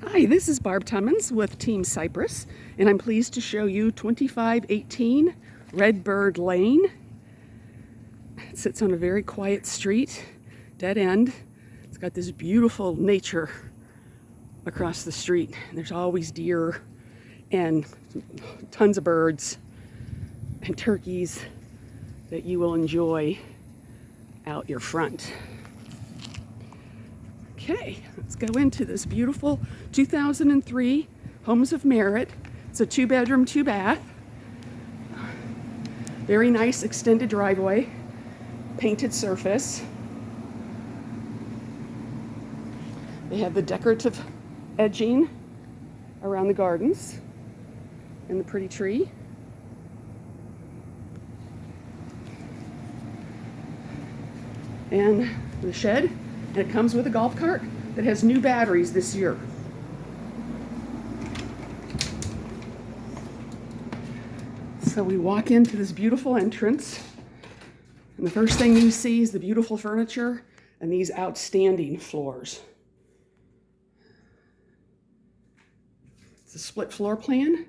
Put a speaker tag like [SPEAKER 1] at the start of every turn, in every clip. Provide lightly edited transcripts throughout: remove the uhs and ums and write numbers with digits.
[SPEAKER 1] Hi, this is Barb Tummins with Team Cypress, and I'm pleased to show you 2518 Redbird Lane. It sits on a very quiet street, dead end. It's got this beautiful nature across the street. There's always deer and tons of birds and turkeys that you will enjoy out your front. Okay, let's go into this beautiful 2003 Homes of Merit. It's a 2-bedroom, 2-bath. Very nice extended driveway, painted surface. They have the decorative edging around the gardens and the pretty tree. And the shed. And it comes with a golf cart that has new batteries this year. So we walk into this beautiful entrance, and the first thing you see is the beautiful furniture and these outstanding floors. It's a split floor plan.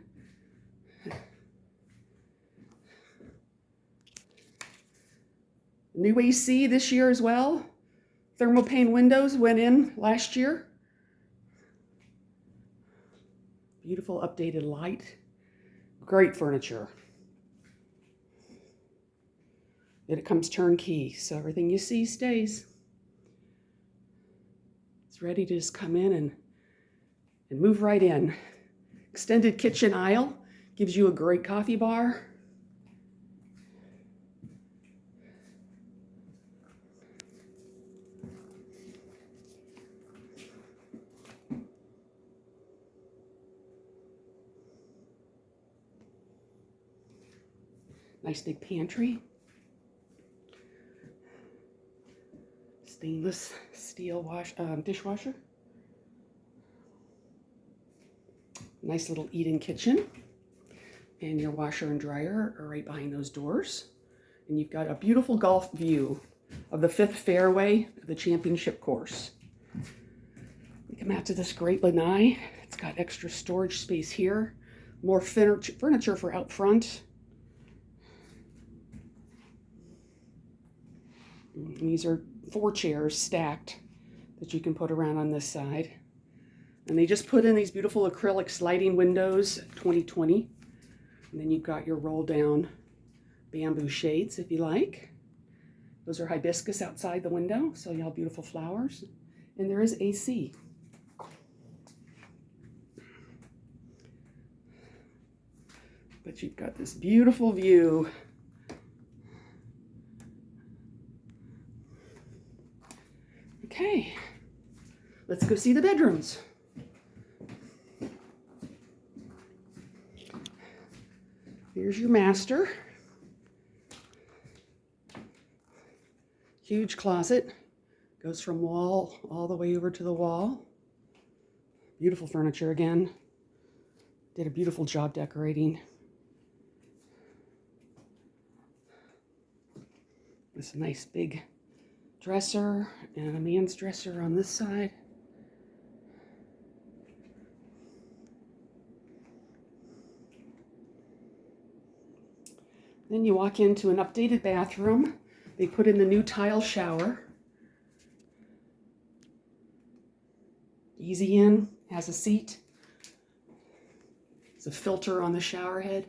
[SPEAKER 1] New AC this year as well. Thermopane windows went in last year. Beautiful updated light. Great furniture. And it comes turnkey, so everything you see stays. It's ready to just come in and move right in. Extended kitchen aisle gives you a great coffee bar. Nice big pantry. Stainless steel dishwasher. Nice little eat-in kitchen. And your washer and dryer are right behind those doors. And you've got a beautiful golf view of the 5th fairway of the championship course. We come out to this great lanai. It's got extra storage space here. More furniture for out front. These are 4 chairs stacked that you can put around on this side. And they just put in these beautiful acrylic sliding windows, 2020. And then you've got your roll down bamboo shades if you like. Those are hibiscus outside the window, so you have beautiful flowers. And there is AC. But you've got this beautiful view. Okay, let's go see the bedrooms. Here's your master. Huge closet. Goes from wall all the way over to the wall. Beautiful furniture again. Did a beautiful job decorating. This nice big dresser and a man's dresser on this side. Then you walk into an updated bathroom. They put in the new tile shower. Easy in, has a seat. There's a filter on the shower head.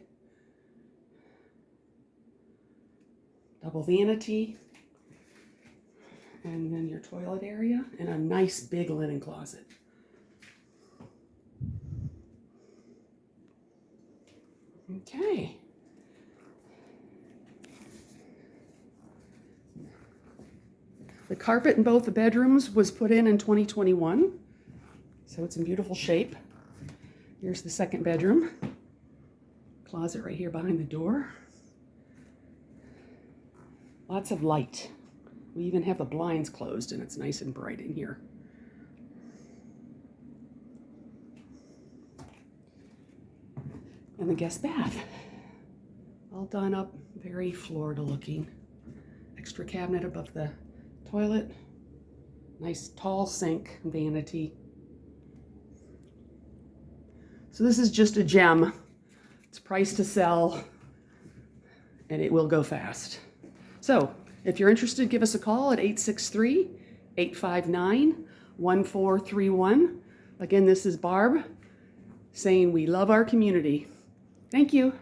[SPEAKER 1] Double vanity. And then your toilet area and a nice big linen closet. Okay. The carpet in both the bedrooms was put in 2021, so it's in beautiful shape. Here's the second bedroom. Closet right here behind the door. Lots of light. We even have the blinds closed and it's nice and bright in here. And the guest bath. All done up, very Florida looking. Extra cabinet above the toilet. Nice tall sink, vanity. So this is just a gem. It's priced to sell, and it will go fast. So if you're interested, give us a call at 863-859-1431. Again, this is Barb saying we love our community. Thank you.